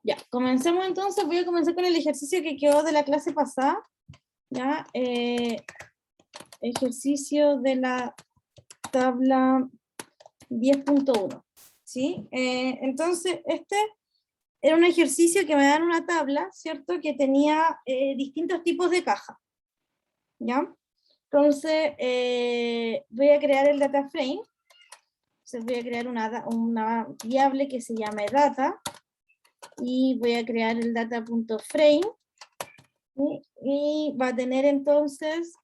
Ya, comencemos entonces. Voy a comenzar con el ejercicio que quedó de la clase pasada. Ya, ejercicio de la tabla 10.1. ¿Sí? Entonces, este era un ejercicio que me dan una tabla, ¿cierto? Que tenía distintos tipos de caja. ¿Ya? Entonces, voy a crear el data frame. Entonces voy a crear una variable que se llame data, y voy a crear el data.frame, y va a tener entonces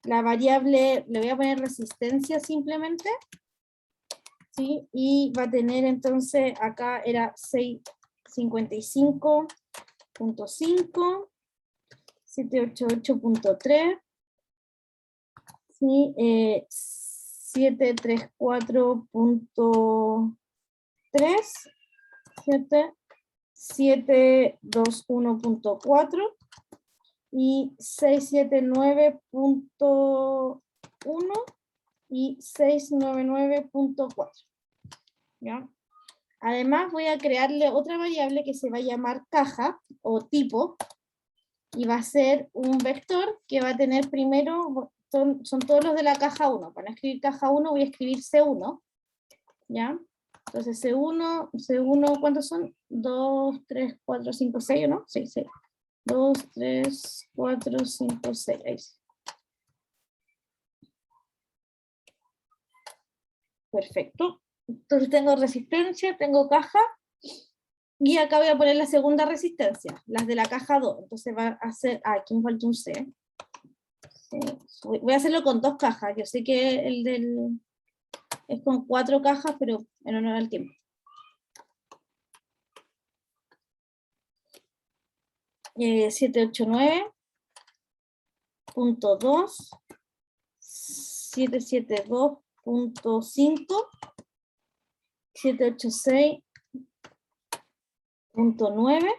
la variable, le voy a poner resistencia simplemente, ¿sí? Y va a tener entonces, acá era 655.5, 788.3, ¿sí? 734.3, 721.4 y 679.1 y 699.4. ¿Ya? Además voy a crearle otra variable que se va a llamar caja o tipo, y va a ser un vector que va a tener primero, son todos los de la caja 1. Para escribir caja 1 voy a escribir C1, ¿ya? Entonces C1, ¿cuántos son? 2, 3, 4, 5, 6, ¿no? Sí, 6. 2, 3, 4, 5, 6. Ahí sí. Perfecto. Entonces tengo resistencia, tengo caja, y acá voy a poner la segunda resistencia, las de la caja 2. Entonces va a ser, aquí me falta un C. Sí. Voy a hacerlo con 2 cajas. Yo sé que el del es con 4 cajas, pero en honor al tiempo. 789.2, 772.5, 786.9,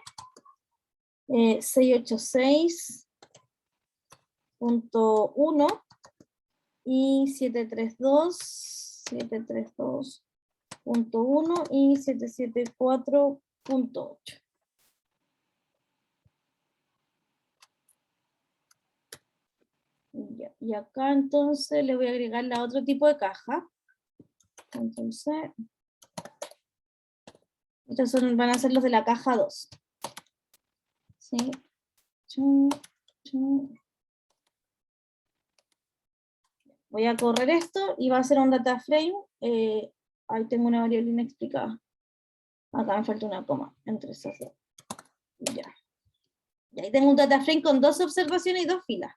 686.1 y 732.1 y 774.8. Y acá entonces le voy a agregar la otro tipo de caja. Entonces, estos van a ser los de la caja 2. ¿Sí? Voy a correr esto y va a ser un data frame. Ahí tengo una variable inexplicada. Acá me falta una coma entre esas dos. Ya. Y ahí tengo un data frame con 2 observaciones y 2 filas.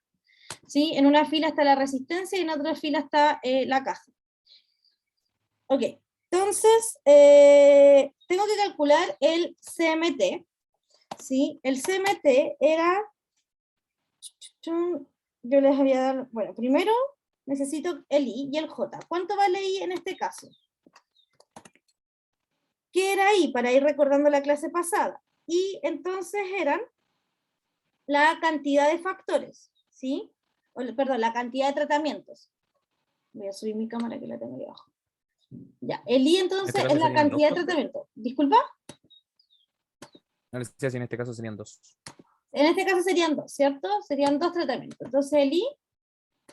¿Sí? En una fila está la resistencia y en otra fila está la caja. Ok, entonces tengo que calcular el CMT. ¿Sí? El CMT era, yo les había dado, bueno, primero necesito el I y el J. ¿Cuánto vale I en este caso? ¿Qué era I? Para ir recordando la clase pasada. Y entonces eran la cantidad de factores, ¿sí? Perdón, la cantidad de tratamientos. Voy a subir mi cámara que la tengo ahí abajo. Ya, el I entonces es la cantidad de tratamientos. ¿Disculpa? No les decía si en este caso serían 2. En este caso serían 2, ¿cierto? Serían 2 tratamientos. Entonces el I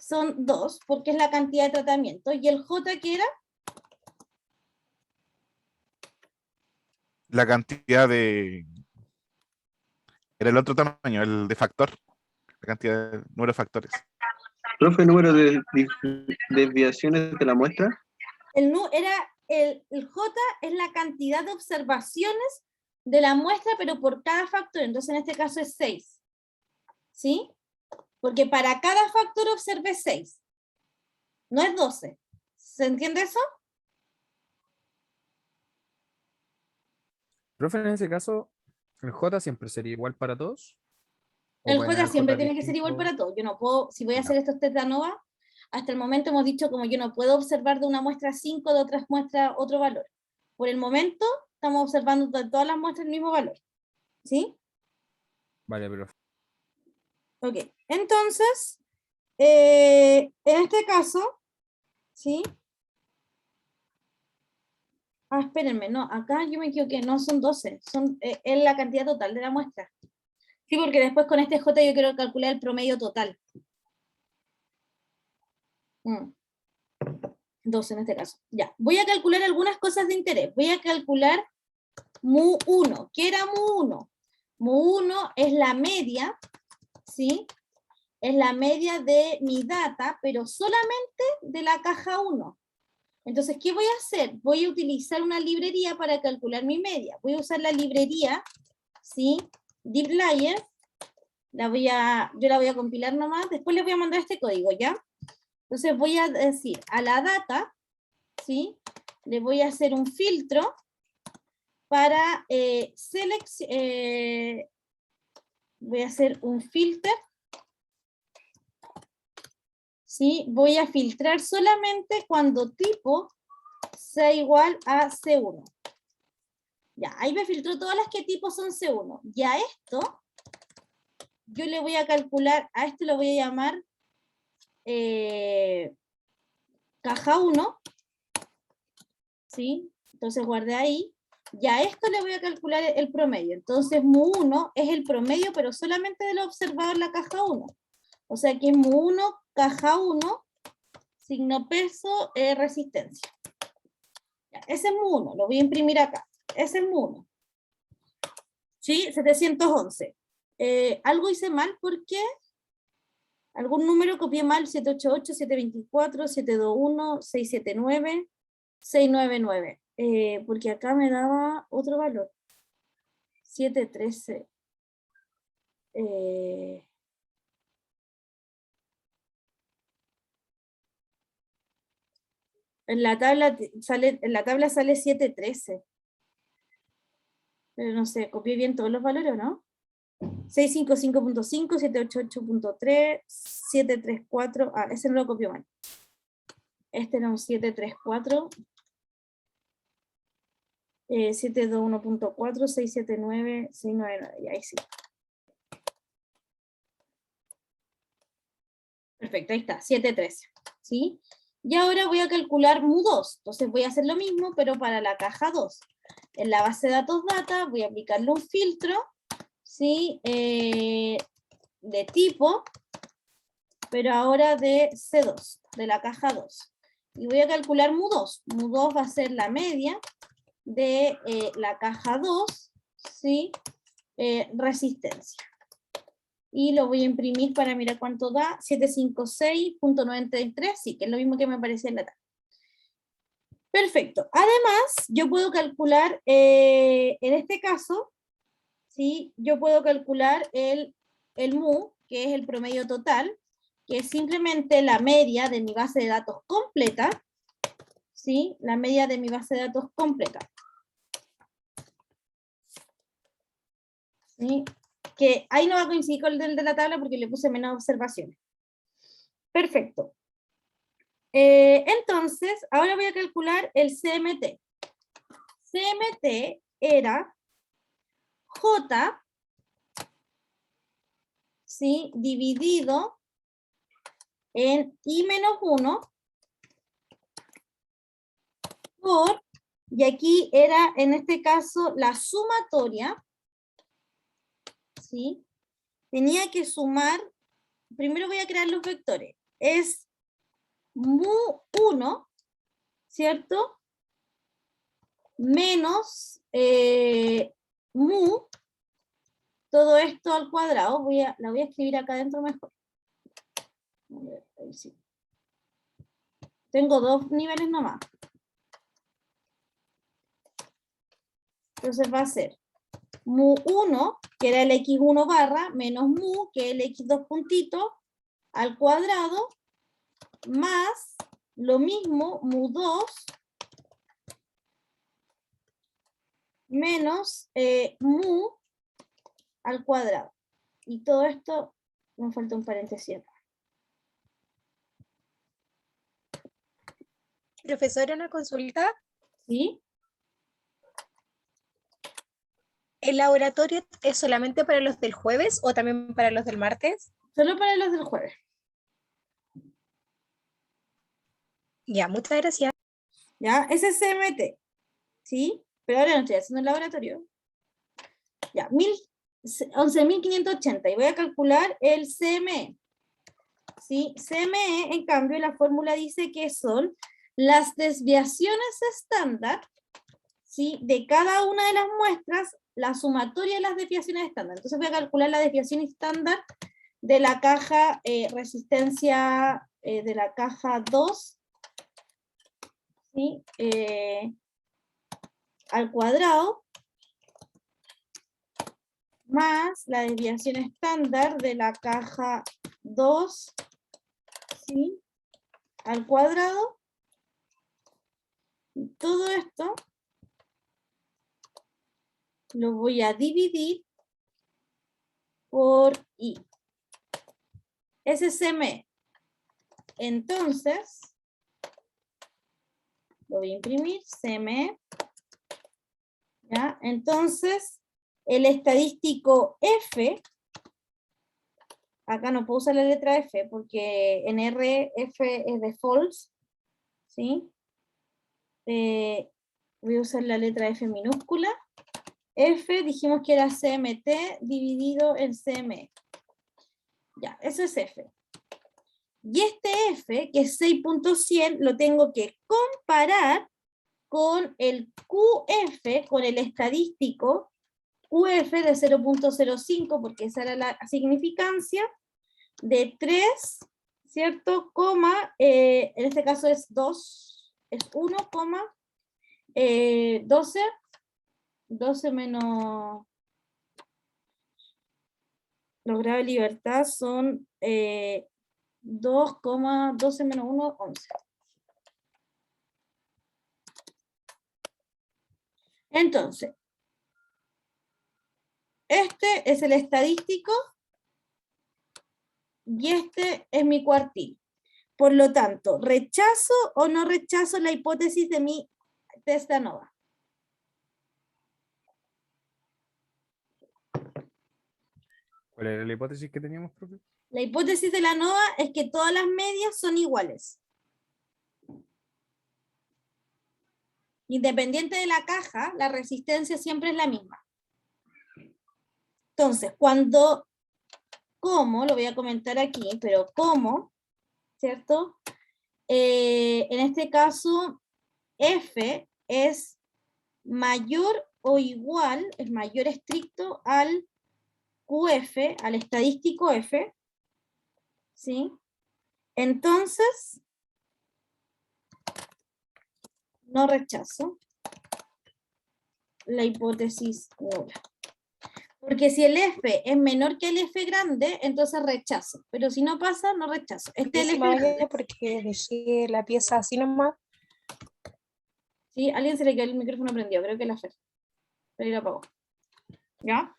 son 2, porque es la cantidad de tratamientos. ¿Y el J qué era? La cantidad de... Era el otro tamaño, el de factor. La cantidad de número de factores. Profe, número de desviaciones de la muestra. El J es la cantidad de observaciones de la muestra, pero por cada factor. Entonces en este caso es 6. ¿Sí? Porque para cada factor observé 6. No es 12. ¿Se entiende eso? Profe, en ese caso, el J siempre sería igual para todos. El J siempre tiene que ser igual para todos. Yo no puedo, si voy a hacer estos test de ANOVA, hasta el momento hemos dicho como yo no puedo observar de una muestra 5, de otras muestras otro valor. Por el momento estamos observando de todas las muestras el mismo valor. ¿Sí? Vale, profe. Ok, entonces, en este caso, ¿sí? Ah, espérenme, no, acá yo me equivoqué, no son 12, es la cantidad total de la muestra. Sí, porque después con este J yo quiero calcular el promedio total. 12 en este caso. Ya, voy a calcular algunas cosas de interés. Voy a calcular mu1. ¿Qué era mu1? Mu1 es la media, ¿sí? Es la media de mi data, pero solamente de la caja 1. Entonces, ¿qué voy a hacer? Voy a utilizar una librería para calcular mi media. Voy a usar la librería, ¿sí? DeepLayer. Yo la voy a compilar nomás. Después les voy a mandar este código, ¿ya? Entonces voy a decir a la data, ¿sí? Le voy a hacer un filtro para voy a hacer un filter, ¿sí? Voy a filtrar solamente cuando tipo sea igual a C1. Ya, ahí me filtró todas las que tipo son C1. Ya esto, yo le voy a calcular, a esto lo voy a llamar caja 1, ¿sí? Entonces guardé ahí. Ya a esto le voy a calcular el promedio. Entonces mu1 es el promedio, pero solamente de lo observado en la caja 1. O sea que mu1, caja 1, signo peso, resistencia. Ya, ese es mu1, lo voy a imprimir acá. Ese es mu1. ¿Sí? 711. Algo hice mal porque algún número copié mal, 788, 724, 721, 679, 699. Porque acá me daba otro valor. 713. En la tabla sale 713. Pero no sé, copié bien todos los valores, ¿no? 655.5, 788.3, 734. Ah, ese no lo copió mal. Este era un 734. 721.4, 679, 699. Y ahí sí. Perfecto, ahí está, 713. ¿Sí? Y ahora voy a calcular mu2. Entonces voy a hacer lo mismo, pero para la caja 2. En la base de datos data voy a aplicarle un filtro, ¿sí? De tipo, pero ahora de C2, de la caja 2. Y voy a calcular mu2. Mu2 va a ser la media de la caja 2, ¿sí? Resistencia. Y lo voy a imprimir para mirar cuánto da, 756.93, sí, que es lo mismo que me aparecía en la tabla. Perfecto. Además, yo puedo calcular, en este caso, ¿sí? Yo puedo calcular el mu, que es el promedio total, que es simplemente la media de mi base de datos completa, ¿sí? La media de mi base de datos completa. ¿Sí? Que ahí no va a coincidir con el de la tabla porque le puse menos observaciones. Perfecto. Entonces, ahora voy a calcular el CMT. CMT era J, ¿sí? Dividido en I-1 por, y aquí era en este caso la sumatoria, ¿sí? Tenía que sumar, primero voy a crear los vectores, es mu1, ¿cierto? Menos mu, todo esto al cuadrado, la voy a escribir acá adentro mejor. A ver, ahí sí. Tengo dos niveles nomás. Entonces va a ser mu1, que era el x1 barra, menos mu, que es el x2 puntito, al cuadrado, más lo mismo, mu2, menos mu al cuadrado. Y todo esto, me falta un paréntesis acá. Profesora, una consulta. ¿Sí? ¿El laboratorio es solamente para los del jueves o también para los del martes? Solo para los del jueves. Ya, muchas gracias. ¿Ya? Ese es CMT. ¿sí? Pero ahora no estoy haciendo el laboratorio. Ya, 11.580, y voy a calcular el CME. ¿Sí? CME, en cambio, la fórmula dice que son las desviaciones estándar, ¿sí? De cada una de las muestras, la sumatoria de las desviaciones estándar. Entonces voy a calcular la desviación estándar de la caja resistencia de la caja 2, ¿sí? Al cuadrado, más la desviación estándar de la caja 2, ¿sí? Al cuadrado. Y todo esto lo voy a dividir por I. Ese es CME. Entonces, lo voy a imprimir, CME. ¿Ya? Entonces, el estadístico F, acá no puedo usar la letra F porque en R, F es de false, ¿sí? Voy a usar la letra F minúscula. F dijimos que era CMT dividido en CME. Ya, eso es F. Y este F, que es 6.100, lo tengo que comparar con el QF, con el estadístico QF de 0.05, porque esa era la significancia, de 3, ¿cierto? Coma, en este caso es 2, es 1, 12, 12 menos, los grados de libertad son 2,12 menos 1, 11. Entonces, este es el estadístico y este es mi cuartil. Por lo tanto, ¿rechazo o no rechazo la hipótesis de mi test de ANOVA? ¿Cuál era la hipótesis que teníamos, profe? La hipótesis de la ANOVA es que todas las medias son iguales. Independiente de la caja, la resistencia siempre es la misma. Entonces, cuando, como, lo voy a comentar aquí, pero como, ¿cierto? En este caso, F es mayor o igual, es mayor estricto al QF, al estadístico F, ¿sí? Entonces, no rechazo la hipótesis nula. Porque si el F es menor que el F grande, entonces rechazo. Pero si no pasa, no rechazo. Este es el F grande. Porque dejé la pieza así nomás. ¿Sí? A alguien se le quedó el micrófono prendido, creo que la Fer. Pero lo apagó. ¿Ya?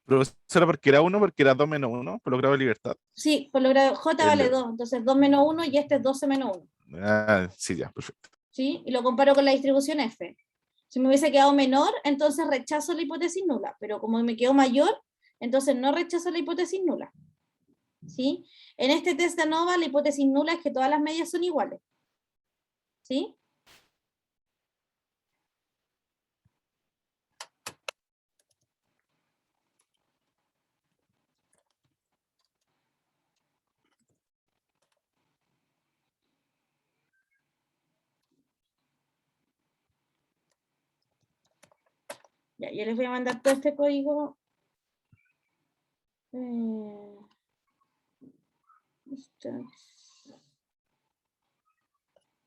Profesora, porque era 1, porque era 2 menos 1, por los grados de libertad. Sí, por lo grado J vale 2, entonces 2 menos 1 y este es 12 menos 1. Ah, sí, ya, perfecto. ¿Sí? Y lo comparo con la distribución F. Si me hubiese quedado menor, entonces rechazo la hipótesis nula, pero como me quedó mayor, entonces no rechazo la hipótesis nula. ¿Sí? En este test de ANOVA, la hipótesis nula es que todas las medias son iguales. ¿Sí? Ya, yo les voy a mandar todo este código.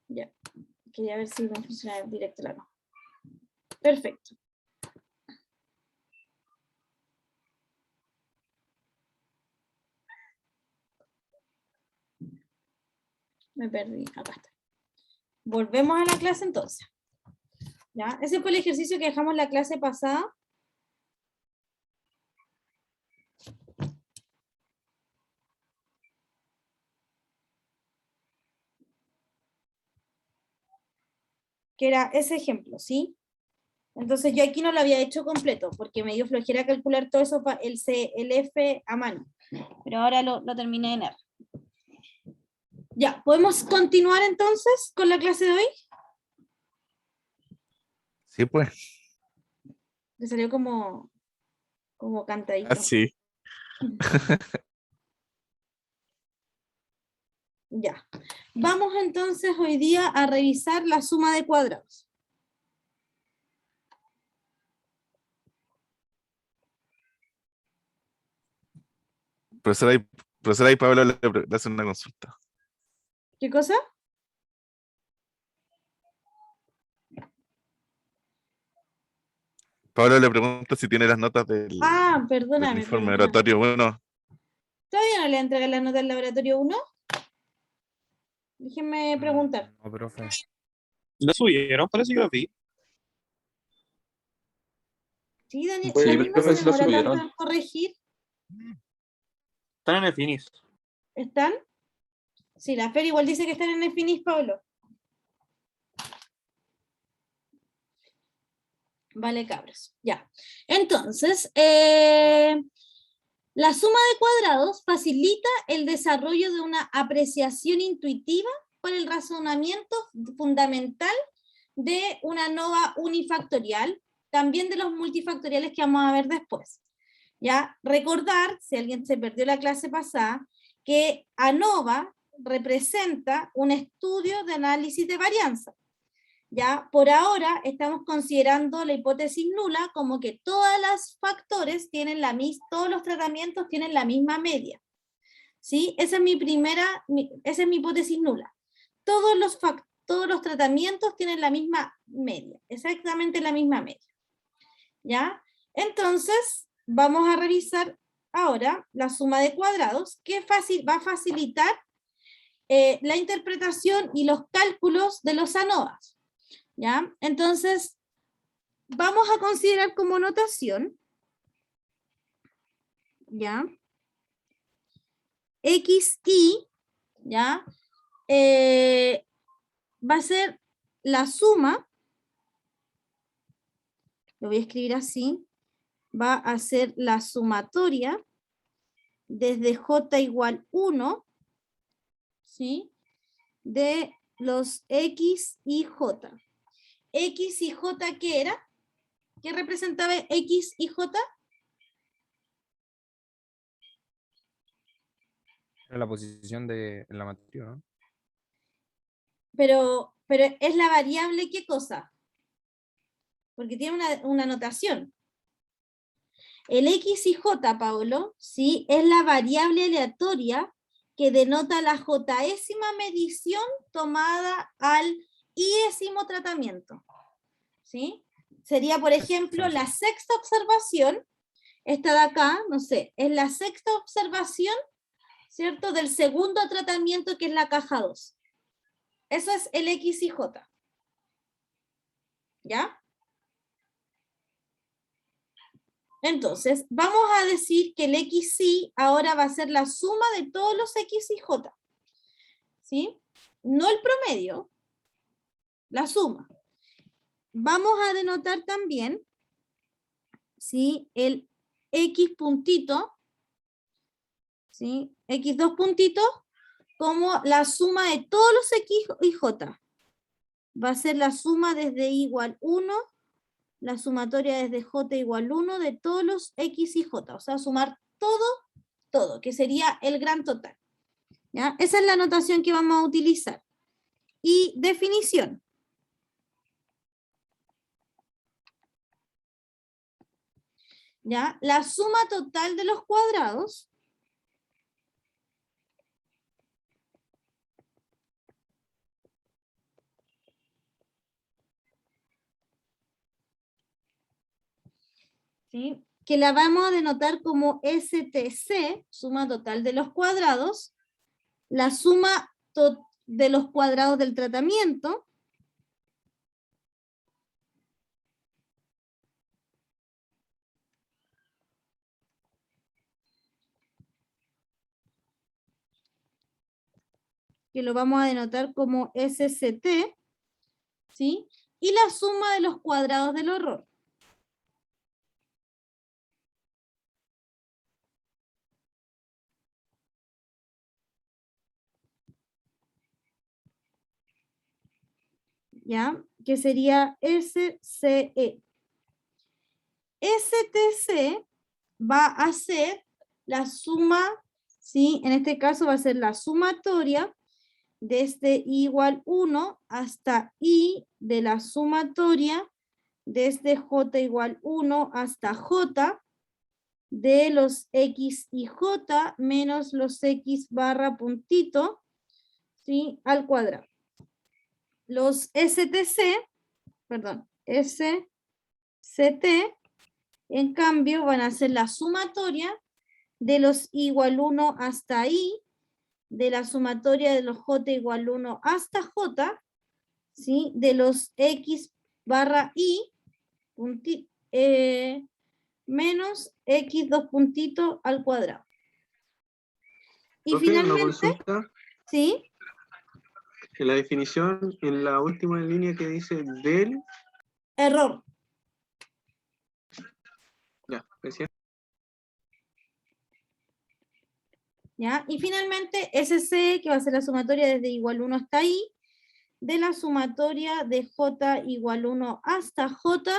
Ya, quería ver si va a funcionar directo o no. Perfecto. Me perdí, acá está. Volvemos a la clase entonces. ¿Ya? Ese fue el ejercicio que dejamos la clase pasada. Que era ese ejemplo, ¿sí? Entonces yo aquí no lo había hecho completo, porque me dio flojera calcular todo eso, el F a mano. Pero ahora lo terminé en R. Ya, ¿podemos continuar entonces con la clase de hoy? Sí, pues. Le salió como cantadito. Así. Ya. Vamos entonces hoy día a revisar la suma de cuadrados. Profesora, ahí Pablo le hace una consulta. ¿Qué cosa? Pablo le pregunta si tiene las notas del Perdóname. informe oratorio. Bueno, ¿Todavía no le entregan la nota al laboratorio 1? Déjenme preguntar. No, profe. ¿Lo subieron? Parece que lo vi. Sí, Daniel, Sí, Daniel no profe, se sí lo demora tanto subieron. en corregir. Están en el finis. ¿Están? Sí, la Fer igual dice que están en el finis, Pablo. Vale, cabros. Ya. Entonces, la suma de cuadrados facilita el desarrollo de una apreciación intuitiva por el razonamiento fundamental de una ANOVA unifactorial, también de los multifactoriales que vamos a ver después. ¿Ya? Recordar, si alguien se perdió la clase pasada, que ANOVA representa un estudio de análisis de varianza. ¿Ya? Por ahora estamos considerando la hipótesis nula como que todos los factores tienen todos los tratamientos tienen la misma media. ¿Sí? Esa es esa es mi hipótesis nula. Todos los tratamientos tienen la misma media, exactamente la misma media. ¿Ya? Entonces, vamos a revisar ahora la suma de cuadrados, que va a facilitar la interpretación y los cálculos de los ANOVAs. ¿Ya? Entonces, vamos a considerar como notación, ¿ya? XY, ¿ya? Va a ser la suma, lo voy a escribir así, va a ser la sumatoria desde J igual 1, ¿sí? De los X y J. X y J, ¿qué era? ¿Qué representaba X y J? Era la posición de la matriz, ¿no? Pero es la variable, ¿qué cosa? Porque tiene una notación. El X y J, Paulo, ¿sí? Es la variable aleatoria que denota la jésima medición tomada al iésimo tratamiento. ¿Sí? Sería, por ejemplo, la sexta observación, esta de acá, no sé, es la sexta observación, ¿cierto? Del segundo tratamiento, que es la caja 2. Eso es el X y J. ¿Ya? Entonces, vamos a decir que el XY ahora va a ser la suma de todos los X y J. ¿Sí? No el promedio, la suma. Vamos a denotar también, ¿sí? El X puntito, ¿sí? X2 puntitos, como la suma de todos los X y J. Va a ser la suma desde I igual 1, la sumatoria desde J igual 1 de todos los X y J. O sea, sumar todo, que sería el gran total. ¿Ya? Esa es la notación que vamos a utilizar. Y definición. ¿Ya? La suma total de los cuadrados ¿sí? Que la vamos a denotar como STC, suma total de los cuadrados, la suma de los cuadrados del tratamiento, que lo vamos a denotar como SCT, ¿sí? Y la suma de los cuadrados del horror. ¿Ya? que sería SCE. STC va a ser la suma, ¿sí? En este caso va a ser la sumatoria desde I igual 1 hasta I de la sumatoria desde J igual 1 hasta J de los X y J menos los X barra puntito, ¿sí? Al cuadrado. Los STC, perdón, SCT, en cambio, van a ser la sumatoria de los I igual 1 hasta I, de la sumatoria de los J igual 1 hasta J, ¿sí? De los X barra I, menos X dos puntitos al cuadrado. Y Profe, una finalmente, consulta. ¿sí? En la definición, en la última línea que dice del, Error. ya, decía. ¿Ya? Y finalmente, SC, que va a ser la sumatoria desde igual 1 hasta I, de la sumatoria de J igual 1 hasta J,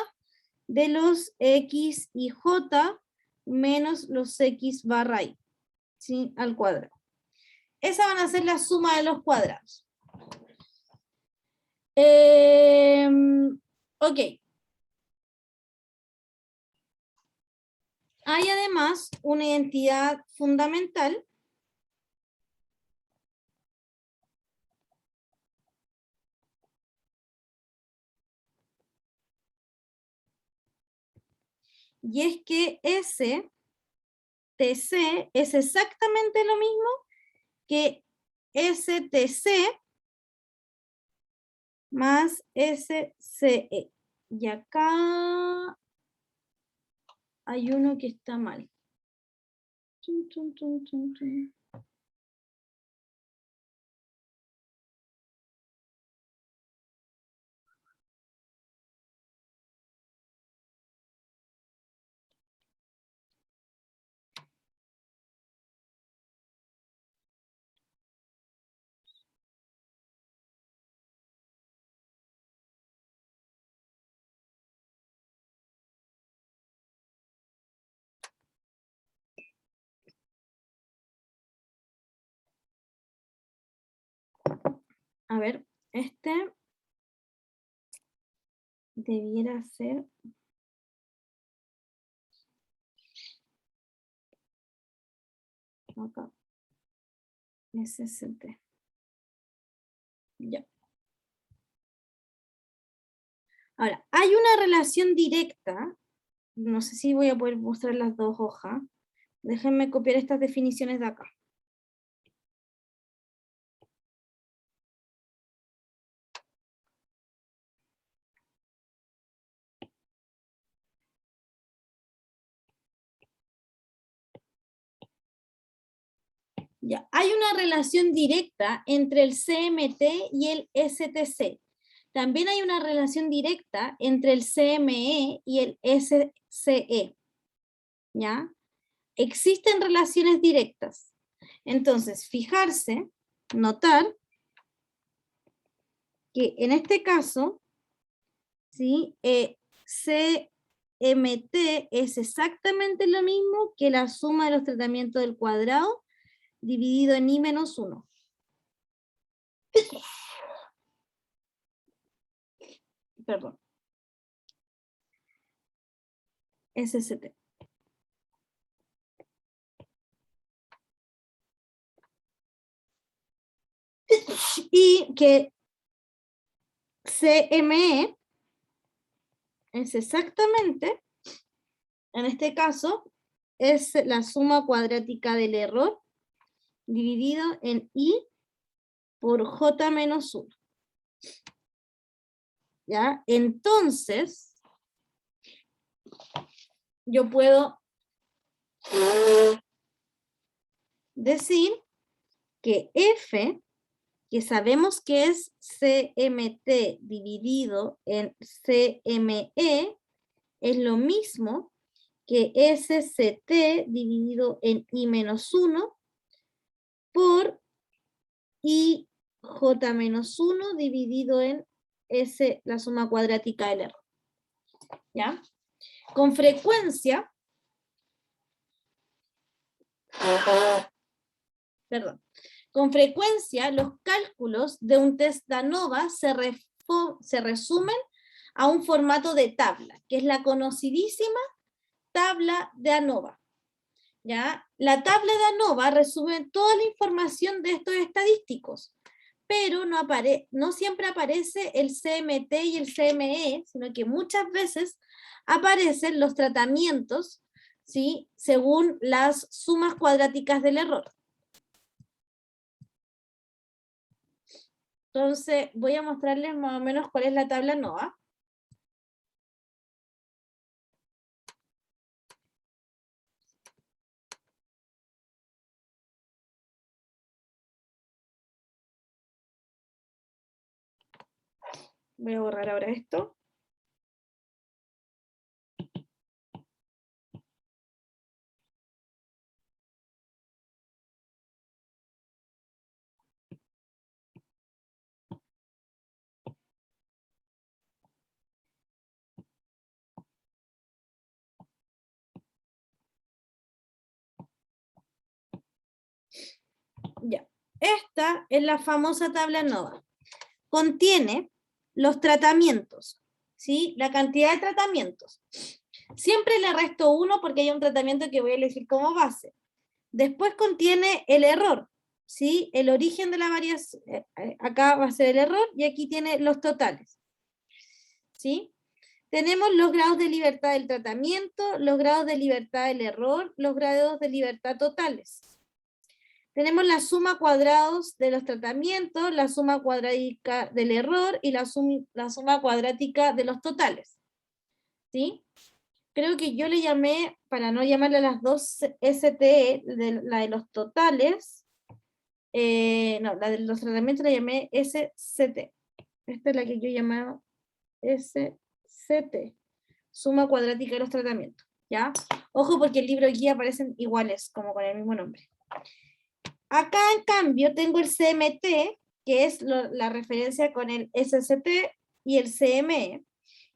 de los X y J menos los X barra I, ¿sí? Al cuadrado. Esa van a ser la suma de los cuadrados. Ok. Hay además una identidad fundamental y es que ese TC es exactamente lo mismo que STC más SCE. Y acá hay uno que está mal. Tum, tum, tum, tum, tum. A ver, este debiera ser acá. SCT. Ya. Ahora, hay una relación directa. No sé si voy a poder mostrar las dos hojas. Déjenme copiar estas definiciones de acá. Ya, hay una relación directa entre el CMT y el STC. También hay una relación directa entre el CME y el SCE. ¿Ya? Existen relaciones directas. Entonces, fijarse, notar que en este caso, ¿sí? CMT es exactamente lo mismo que la suma de los tratamientos del cuadrado dividido en I menos 1. Perdón. SCT. Y que CME es exactamente, en este caso, es la suma cuadrática del error dividido en I por J menos 1. ¿Ya? Entonces, yo puedo decir que F, que sabemos que es CMT dividido en CME, es lo mismo que SCT dividido en I menos 1 por IJ menos 1 dividido en S, la suma cuadrática del error. ¿Ya? Con frecuencia, perdón, con frecuencia los cálculos de un test de ANOVA se resumen a un formato de tabla, que es la conocidísima tabla de ANOVA. ¿Ya? La tabla de ANOVA resume toda la información de estos estadísticos, pero no siempre aparece el CMT y el CME, sino que muchas veces aparecen los tratamientos, ¿sí? Según las sumas cuadráticas del error. Entonces, voy a mostrarles más o menos cuál es la tabla ANOVA. Voy a borrar ahora esto. Ya. Esta es la famosa tabla ANOVA. Contiene los tratamientos, ¿sí? La cantidad de tratamientos. Siempre le resto 1 porque hay un tratamiento que voy a elegir como base. Después contiene el error, ¿sí? El origen de la variación, acá va a ser el error, y aquí tiene los totales, ¿sí? Tenemos los grados de libertad del tratamiento, los grados de libertad del error, los grados de libertad totales. Tenemos la suma cuadrados de los tratamientos, la suma cuadrática del error y la suma cuadrática de los totales, ¿sí? Creo que yo le llamé, para no llamarle a las dos STE, la de los totales, no, la de los tratamientos la llamé SCT. Esta es la que yo llamaba SCT, suma cuadrática de los tratamientos, ¿ya? Ojo porque el libro guía aparecen iguales, como con el mismo nombre. Acá, en cambio, tengo el CMT, que es la referencia con el SCT y el CME.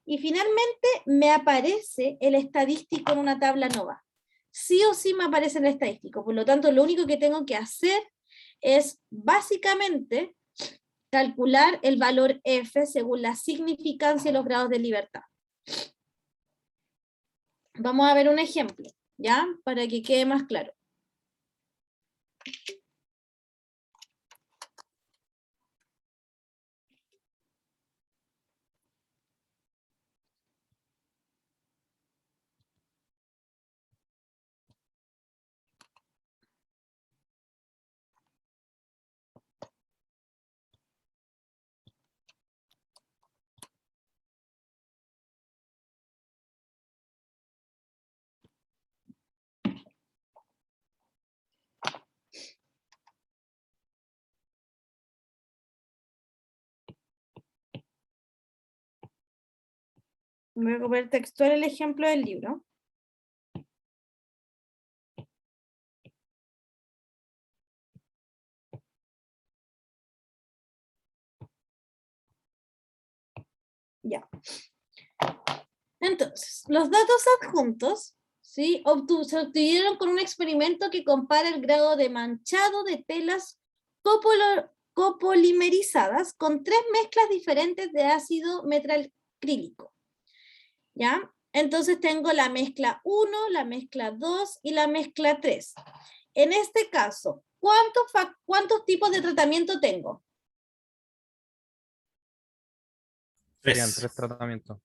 Y finalmente me aparece el estadístico en una tabla ANOVA. Sí o sí me aparece el estadístico. Por lo tanto, lo único que tengo que hacer es básicamente calcular el valor F según la significancia y los grados de libertad. Vamos a ver un ejemplo, ¿ya? Para que quede más claro. Voy a copiar textual el ejemplo del libro. Ya. Entonces, los datos adjuntos, ¿sí? Se obtuvieron con un experimento que compara el grado de manchado de telas copolimerizadas con 3 mezclas diferentes de ácido metilacrílico. ¿Ya? Entonces tengo la mezcla 1, la mezcla 2 y la mezcla 3. En este caso, ¿cuántos tipos de tratamiento tengo? Serían 3 Tres. tratamientos.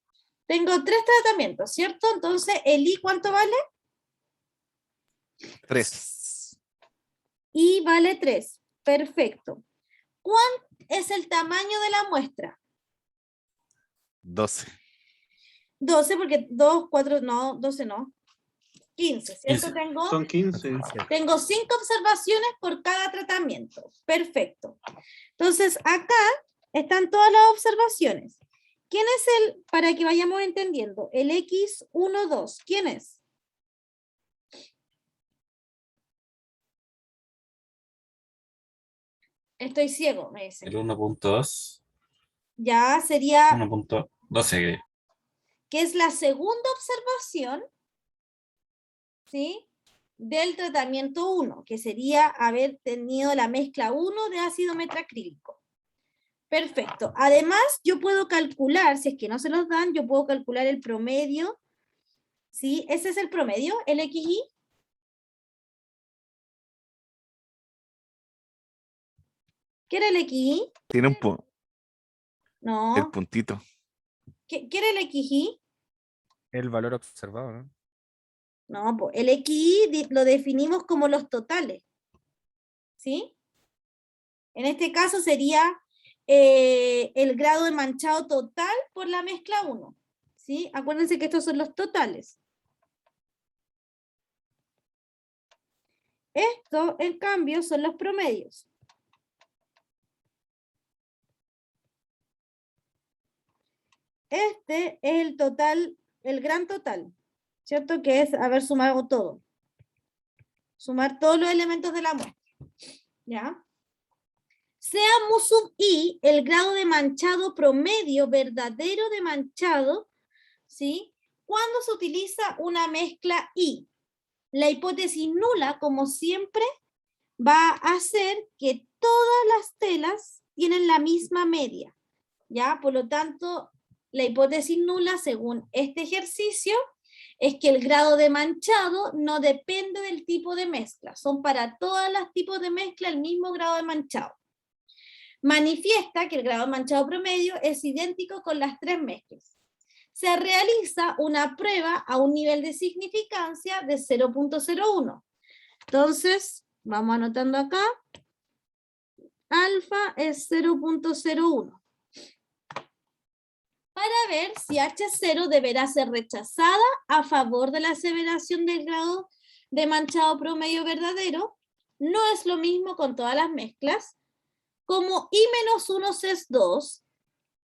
Tengo 3 tratamientos, ¿cierto? Entonces, el I, ¿cuánto vale? 3. I vale 3. Perfecto. ¿Cuál es el tamaño de la muestra? 12. 12, porque 2, 4, no, 12 no. 15, ¿cierto? 15. Son 15. Tengo 5 observaciones por cada tratamiento. Perfecto. Entonces, acá están todas las observaciones. ¿Quién es el, para que vayamos entendiendo, el X12? ¿Quién es? Estoy ciego, me dice. El 1.2. ya sería, 1.12. que es la segunda observación, ¿sí? Del tratamiento 1, que sería haber tenido la mezcla 1 de ácido metracrílico. Perfecto. Además, yo puedo calcular, si es que no se los dan, yo puedo calcular el promedio, ¿sí? Ese es el promedio, el XY. ¿Qué era el XY? Tiene el No. puntito. ¿Qué era el XY? El valor observado, ¿no? No, pues el XY lo definimos como los totales, ¿sí? En este caso sería el grado de manchado total por la mezcla 1, ¿sí? Acuérdense que estos son los totales. Esto, en cambio, son los promedios. Este es el total, el gran total, ¿cierto? Que es haber sumado todo. Sumar todos los elementos de la muestra, ¿ya? Sea mu sub i el grado de manchado promedio verdadero de manchado, ¿sí? Cuando se utiliza una mezcla I. La hipótesis nula, como siempre, va a hacer que todas las telas tienen la misma media, ¿ya? Por lo tanto, la hipótesis nula, según este ejercicio, es que el grado de manchado no depende del tipo de mezcla. Son para todos los tipos de mezcla el mismo grado de manchado. Manifiesta que el grado de manchado promedio es idéntico con las tres mezclas. Se realiza una prueba a un nivel de significancia de 0.01. Entonces, vamos anotando acá. Alfa es 0.01. Para ver si H0 deberá ser rechazada a favor de la aseveración del grado de manchado promedio verdadero, no es lo mismo con todas las mezclas, como I-1 es 2,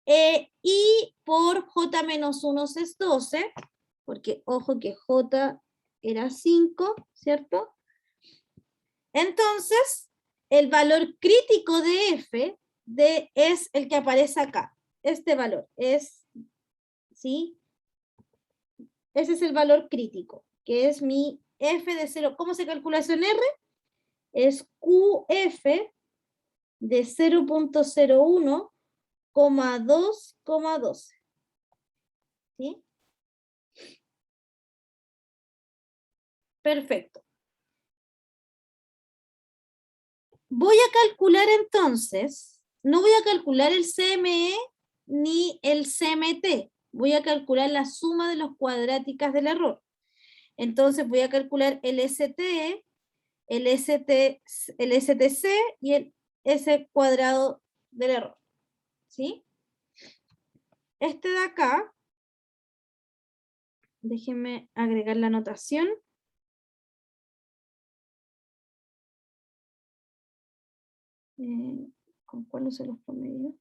I por J-1 es 12, porque ojo que J era 5, ¿cierto? Entonces, el valor crítico de F es el que aparece acá. Este valor es, ¿sí? Ese es el valor crítico, que es mi F de 0. ¿Cómo se calcula eso en R? Es QF de 0.01, 2,12. ¿Sí? Perfecto. Voy a calcular entonces, no voy a calcular el CME ni el CMT, voy a calcular la suma de los cuadráticas del error. Entonces voy a calcular el STE, el STC y el S cuadrado del error. ¿Sí? Este de acá, déjenme agregar la anotación. ¿Con cuál uso los promedios?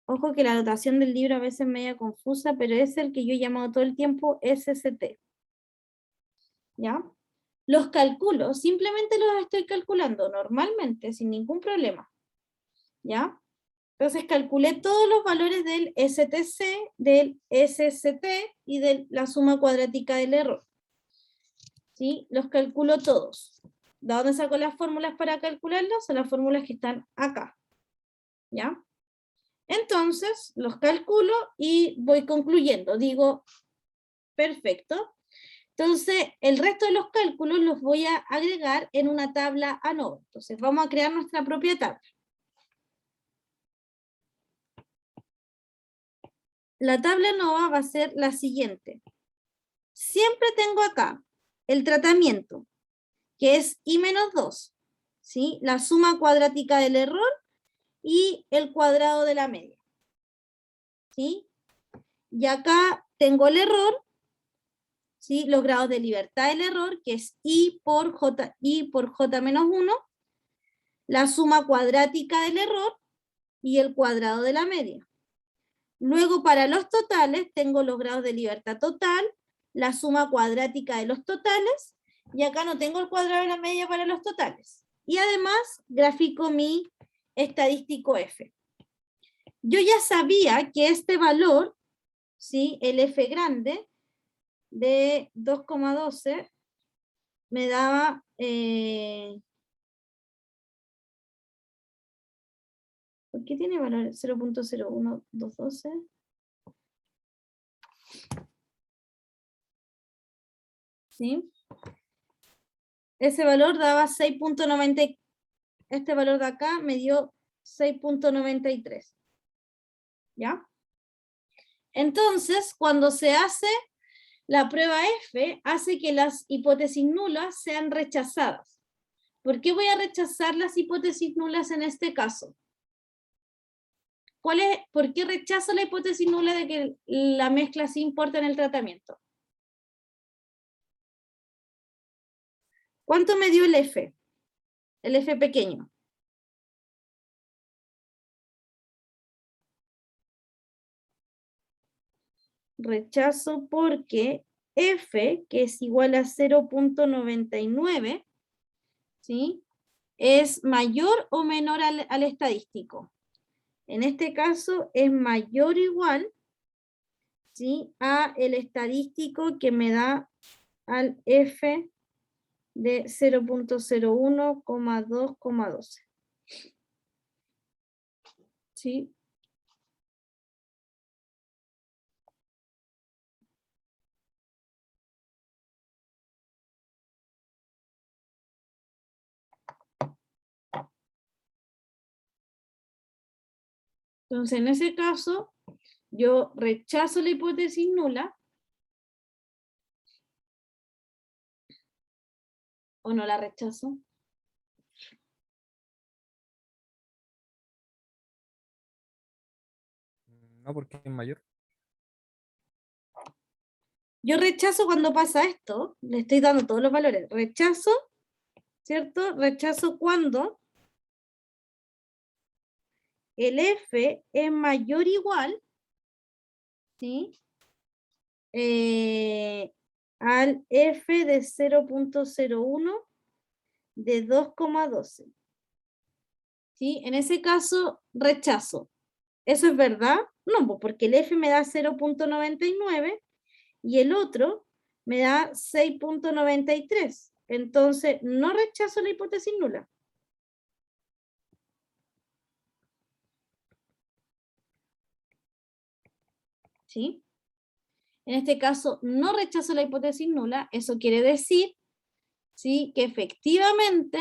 Ojo que la anotación del libro a veces es media confusa, pero es el que yo he llamado todo el tiempo SST. ¿Ya? Los calculo, simplemente los estoy calculando normalmente, sin ningún problema. ¿Ya? Entonces calculé todos los valores del STC, del SST y de la suma cuadrática del error. ¿Sí? Los calculo todos. ¿De dónde saco las fórmulas para calcularlos? Son las fórmulas que están acá. ¿Ya? Entonces, los calculo y voy concluyendo. Digo, perfecto. Entonces, el resto de los cálculos los voy a agregar en una tabla ANOVA. Entonces, vamos a crear nuestra propia tabla. La tabla ANOVA va a ser la siguiente. Siempre tengo acá el tratamiento, que es I-2, ¿sí? La suma cuadrática del error y el cuadrado de la media. ¿Sí? Y acá tengo el error, ¿sí? Los grados de libertad del error, que es I por J-1, la suma cuadrática del error y el cuadrado de la media. Luego, para los totales, tengo los grados de libertad total, la suma cuadrática de los totales, y acá no tengo el cuadrado de la media para los totales. Y además, grafico mi estadístico F. Yo ya sabía que este valor, ¿sí? El F grande de 2,12 me daba... ¿por qué tiene valor 0.01212? ¿Sí? Ese valor daba 6.90, este valor de acá me dio 6.93. ¿Ya? Entonces, cuando se hace la prueba F, hace que las hipótesis nulas sean rechazadas. ¿Por qué voy a rechazar las hipótesis nulas en este caso? ¿Por qué rechazo la hipótesis nula de que la mezcla sí importa en el tratamiento? ¿Cuánto me dio el F? El F pequeño. Rechazo porque F, que es igual a 0.99, ¿sí? ¿Es mayor o menor al estadístico? En este caso es mayor o igual, ¿sí? A el estadístico que me da al F de 0.01,2,12. ¿Sí? Entonces, en ese caso, yo rechazo la hipótesis nula, o no la rechazo. No, porque es mayor. Yo rechazo cuando pasa esto, le estoy dando todos los valores. Rechazo, ¿cierto? Rechazo cuando el F es mayor o igual, ¿sí? Al F de 0.01 de 2,12. ¿Sí? En ese caso, rechazo. ¿Eso es verdad? No, pues, porque el F me da 0.99 y el otro me da 6.93. Entonces, no rechazo la hipótesis nula. ¿Sí? En este caso, no rechazo la hipótesis nula. Eso quiere decir, ¿sí? Que efectivamente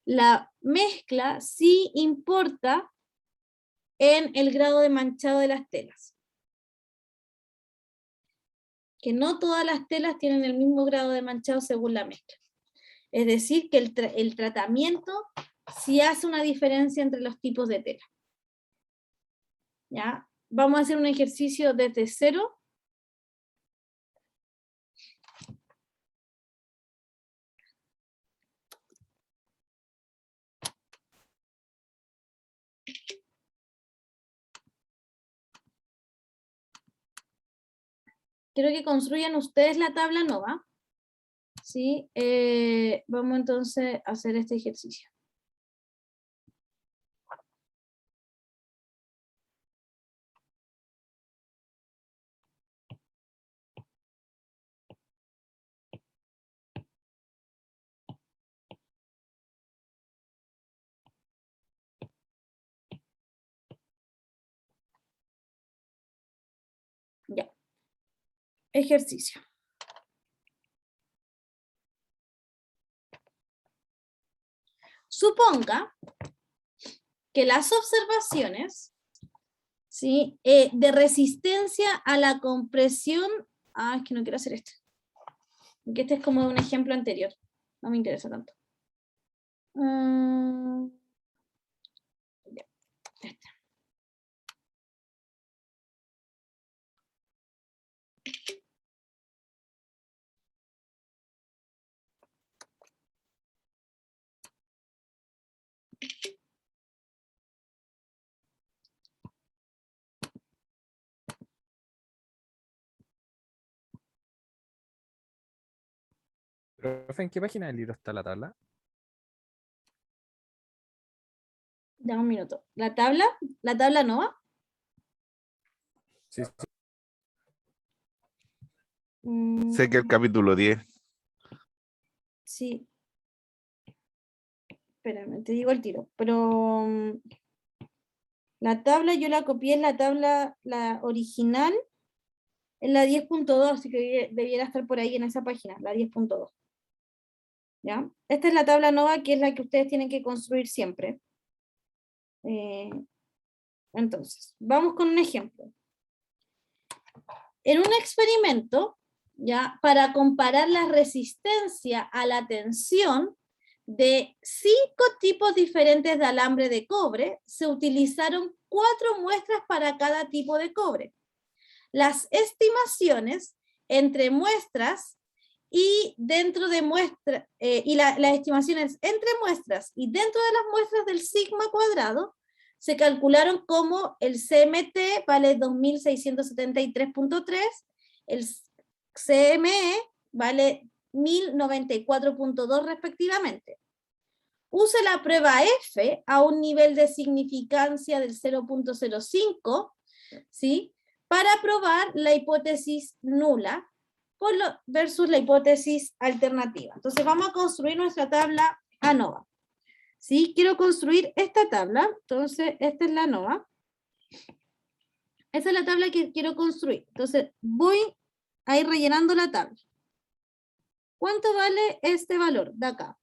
la mezcla sí importa en el grado de manchado de las telas. Que no todas las telas tienen el mismo grado de manchado según la mezcla. Es decir, que el tratamiento sí hace una diferencia entre los tipos de tela. ¿Ya? Vamos a hacer un ejercicio desde cero. Quiero que construyan ustedes la tabla nova. ¿Sí? Vamos entonces a hacer este ejercicio. Ya. Ejercicio. Suponga que las observaciones, ¿sí? De resistencia a la compresión, es que no quiero hacer esto, porque este es como un ejemplo anterior, no me interesa tanto. Ya, este. Profe, ¿en qué página del libro está la tabla? Dame un minuto. ¿La tabla NOVA? Sí, sí. Sé que el capítulo 10. Sí. Espérame, te digo el tiro. Pero la tabla yo la copié en la tabla, la original, en la 10.2, así que debiera estar por ahí en esa página, la 10.2. ¿Ya? Esta es la tabla NOVA, que es la que ustedes tienen que construir siempre. Entonces, vamos con un ejemplo. En un experimento, ¿ya? Para comparar la resistencia a la tensión de 5 tipos diferentes de alambre de cobre, se utilizaron 4 muestras para cada tipo de cobre. Las estimaciones entre muestras y dentro de muestras, las estimaciones entre muestras y dentro de las muestras del sigma cuadrado, se calcularon como el CMT vale 2673.3, el CME vale 1094.2 respectivamente. Use la prueba F a un nivel de significancia del 0.05, ¿sí? Para probar la hipótesis nula versus la hipótesis alternativa. Entonces vamos a construir nuestra tabla ANOVA. ¿Sí? Quiero construir esta tabla, entonces esta es la ANOVA. Esa es la tabla que quiero construir. Entonces voy a ir rellenando la tabla. ¿Cuánto vale este valor de acá?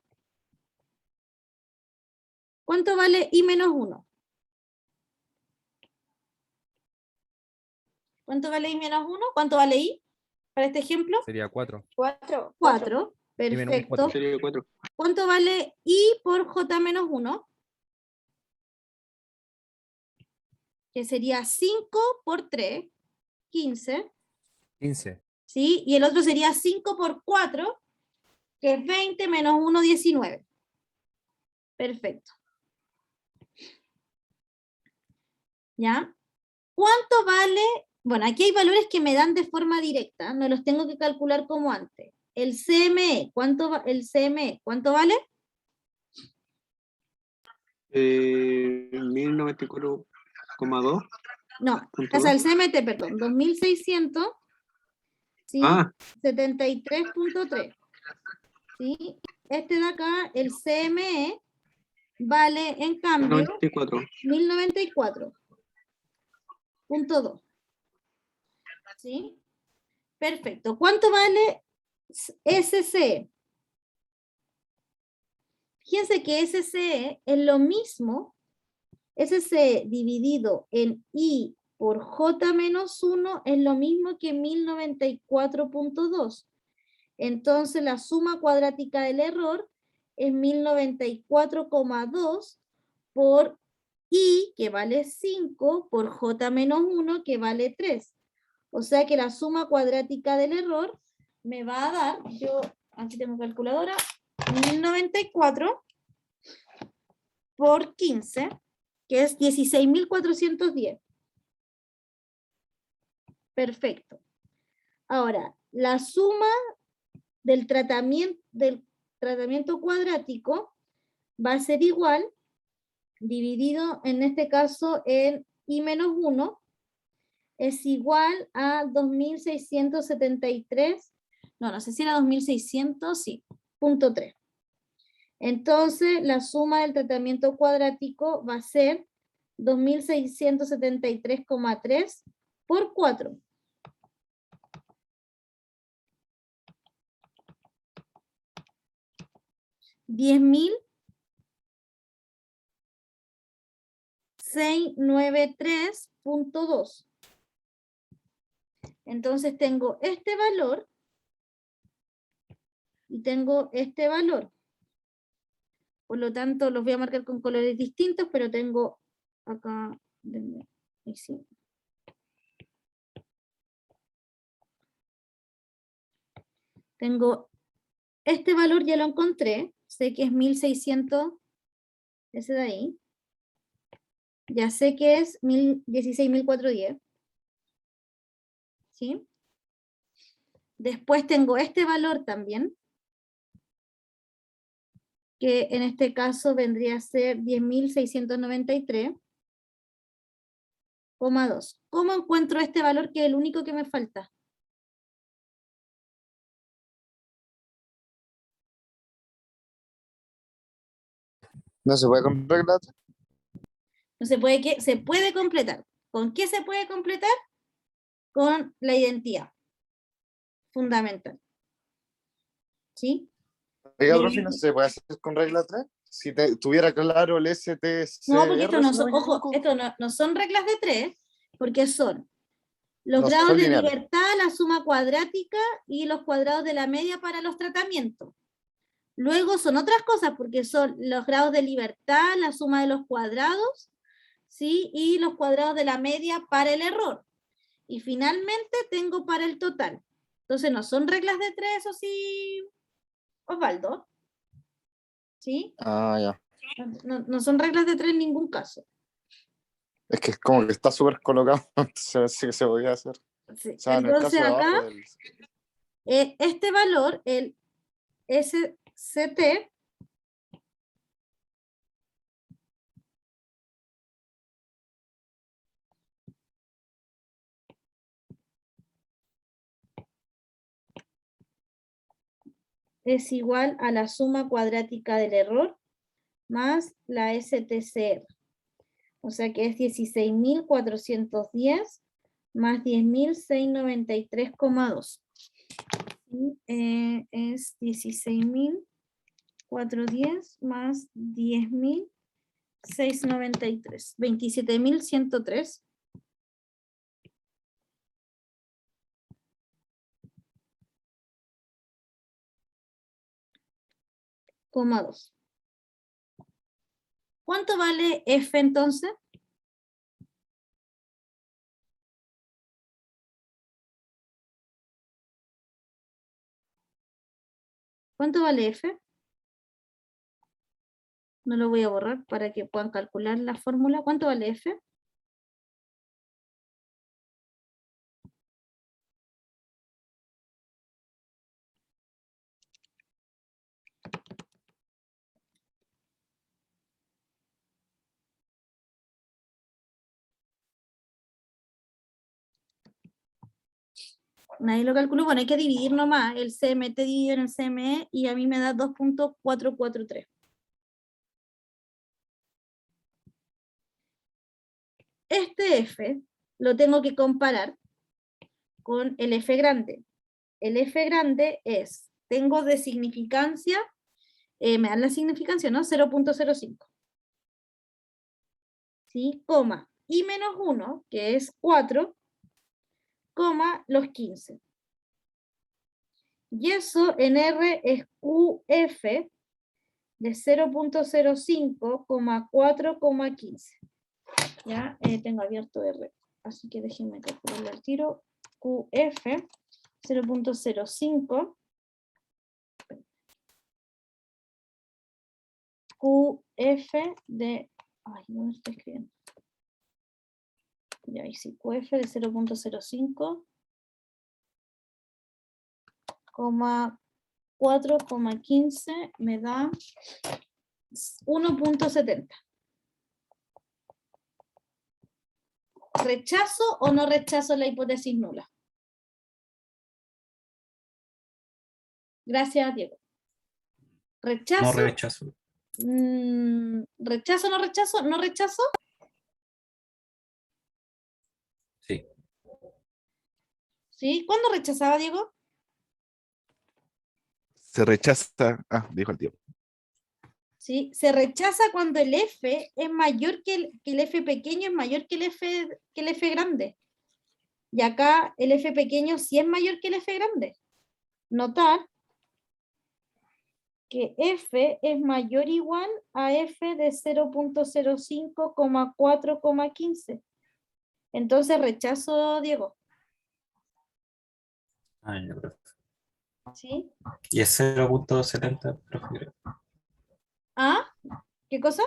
¿Cuánto vale I menos 1? ¿Cuánto vale I menos 1? ¿Cuánto vale I para este ejemplo? Sería 4. 4. 4. I menos un Perfecto. 4. Sería 4. ¿Cuánto vale I por J menos 1? Que sería 5 por 3, 15. 15. ¿Sí? Y el otro sería 5 por 4, que es 20 menos 1, 19. Perfecto. ¿Ya? ¿Cuánto vale? Bueno, aquí hay valores que me dan de forma directa, no los tengo que calcular como antes. El CME, ¿cuánto vale? 1094,2. No, ¿Cuánto o sea, va? el CMT, perdón, 2600, ¿sí? Ah, 73.3. ¿Sí? Este de acá, el CME, vale en cambio 94. 1094.2. ¿Sí? Perfecto. ¿Cuánto vale SCE? Fíjense que SCE es lo mismo, SCE dividido en I por J menos 1 es lo mismo que 1094.2. Entonces la suma cuadrática del error es 1094,2 por I, que vale 5, por J menos 1, que vale 3. O sea que la suma cuadrática del error me va a dar, yo aquí tengo calculadora, 1094 por 15, que es 16.410. Perfecto. Ahora, la suma del tratamiento cuadrático va a ser igual, dividido en este caso en I menos 1, es igual a 2673, no sé si era 2600, sí, punto 3. Entonces, la suma del tratamiento cuadrático va a ser 2673,3 por 4. $10,693.2. Entonces tengo este valor y tengo este valor. Por lo tanto, los voy a marcar con colores distintos, pero tengo acá, ahí sí. Tengo este valor, ya lo encontré, sé que es 1600, ese de ahí. Ya sé que es 16.410. ¿Sí? Después tengo este valor también, que en este caso vendría a ser 10.693,2. ¿Cómo encuentro este valor que es el único que me falta? No se puede con regla 3. No se puede, se puede completar. ¿Con qué se puede completar? Con la identidad fundamental. ¿Sí? Oiga, Y- profe, no se puede hacer con regla 3. Si tuviera claro el STCR, No, porque esto no si son, me ojo, equivoco, esto no son reglas de 3, porque son los no grados son de lineales. libertad, la suma cuadrática y los cuadrados de la media para los tratamientos. Luego son otras cosas, porque son los grados de libertad, la suma de los cuadrados, ¿sí? Y los cuadrados de la media para el error. Y finalmente tengo para el total. Entonces no son reglas de 3, eso sí, Osvaldo. ¿Sí? Ah, ya. No son reglas de 3 en ningún caso. Es que es como que está súper colocado, entonces sí que se podía hacer. Sí. O sea, en el Entonces caso de acá, abajo del... este valor, el SCT, es igual a la suma cuadrática del error más la STCR. O sea que es 16.410 más 10.693,2. Es 16.410 más 10.693. 27.103. ,2. ¿Cuánto vale F entonces? ¿Cuánto vale F? No lo voy a borrar para que puedan calcular la fórmula. ¿Cuánto vale F? Nadie lo calculó. Bueno, hay que dividir nomás. El CMT dividido en el CME y a mí me da 2.443. Este F lo tengo que comparar con el F grande. El F grande es, tengo de significancia, me dan la significancia, ¿no? 0.05. ¿Sí? Coma, y menos 1, que es 4, coma, los 15. Y eso en R es QF de 0.05, 4,15. Ya, tengo abierto R, así que déjenme calcularlo al tiro. QF 0.05, QF de, ay, no me estoy escribiendo. Ya, y sí, QF de 0.05, 4,15 me da 1.70. ¿Rechazo o no rechazo la hipótesis nula? Gracias, Diego. ¿Rechazo? No rechazo. ¿Rechazo, no rechazo? ¿No rechazo? Sí. ¿Sí? ¿Cuándo rechazaba, Diego? Se rechaza. Ah, dijo el tío. ¿Sí? Se rechaza cuando el F es mayor que el F pequeño, es mayor que el F grande. Y acá el F pequeño sí es mayor que el F grande. Notar que F es mayor o igual a F de 0.05, 4,15. Entonces rechazo, Diego. Ah, ya, profe. ¿Sí? Y es 0.70, profe, creo. ¿Ah? ¿Qué cosa?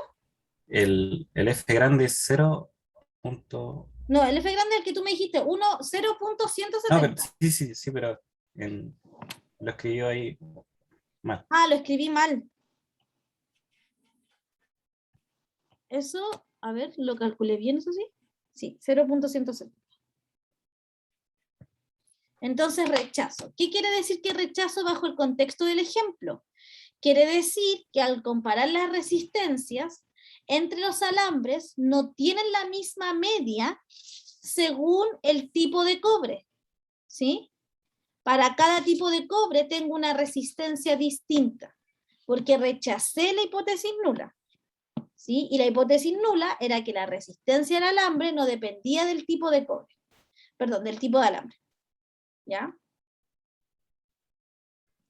El F grande es 0. No, el F grande es el que tú me dijiste, No, pero 0.170. sí, pero en lo escribió ahí mal. Ah, lo escribí mal. eso, a ver, lo calculé bien, eso sí. Sí, 0.170. Entonces rechazo. ¿Qué quiere decir que rechazo bajo el contexto del ejemplo? Quiere decir que al comparar las resistencias entre los alambres no tienen la misma media según el tipo de cobre, ¿sí? Para cada tipo de cobre tengo una resistencia distinta, porque rechacé la hipótesis nula, ¿sí? Y la hipótesis nula era que la resistencia al alambre no dependía del tipo de cobre, perdón, del tipo de alambre, ¿ya?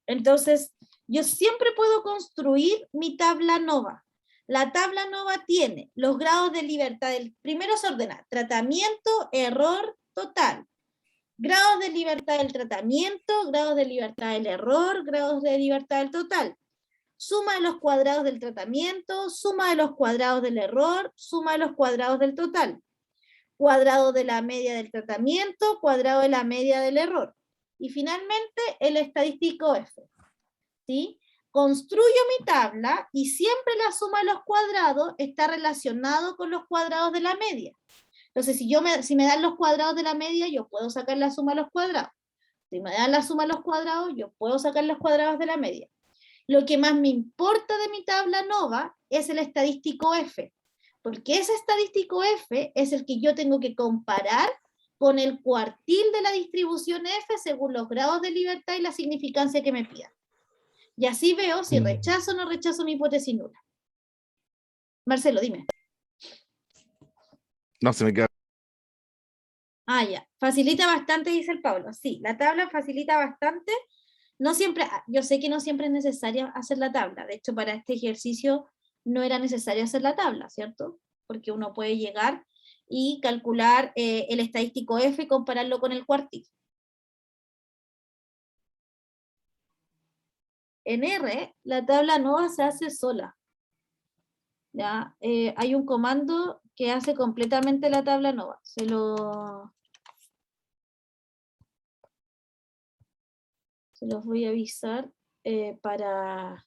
Entonces, yo siempre puedo construir mi tabla nova. La tabla nova tiene los grados de libertad. Primero se ordena tratamiento, error, total. Grados de libertad del tratamiento, grados de libertad del error, grados de libertad del total. Suma de los cuadrados del tratamiento, suma de los cuadrados del error, suma de los cuadrados del total. Cuadrado de la media del tratamiento, cuadrado de la media del error. Y finalmente el estadístico F. ¿Sí? Construyo mi tabla y siempre la suma de los cuadrados está relacionado con los cuadrados de la media. Entonces, si me dan los cuadrados de la media, yo puedo sacar la suma de los cuadrados. Si me dan la suma de los cuadrados, yo puedo sacar los cuadrados de la media. Lo que más me importa de mi tabla nova es el estadístico F, porque ese estadístico F es el que yo tengo que comparar con el cuartil de la distribución F según los grados de libertad y la significancia que me pidan. Y así veo si rechazo o no rechazo mi hipótesis nula. Marcelo, dime. No, se me queda. Ah, ya. Facilita bastante, dice el Pablo. Sí, la tabla facilita bastante. No siempre, yo sé que no siempre es necesario hacer la tabla. De hecho, para este ejercicio no era necesario hacer la tabla, ¿cierto? Porque uno puede llegar y calcular el estadístico F y compararlo con el cuartil. En R, la tabla nova se hace sola. ¿Ya? Hay un comando que hace completamente la tabla nova. Se los voy a avisar para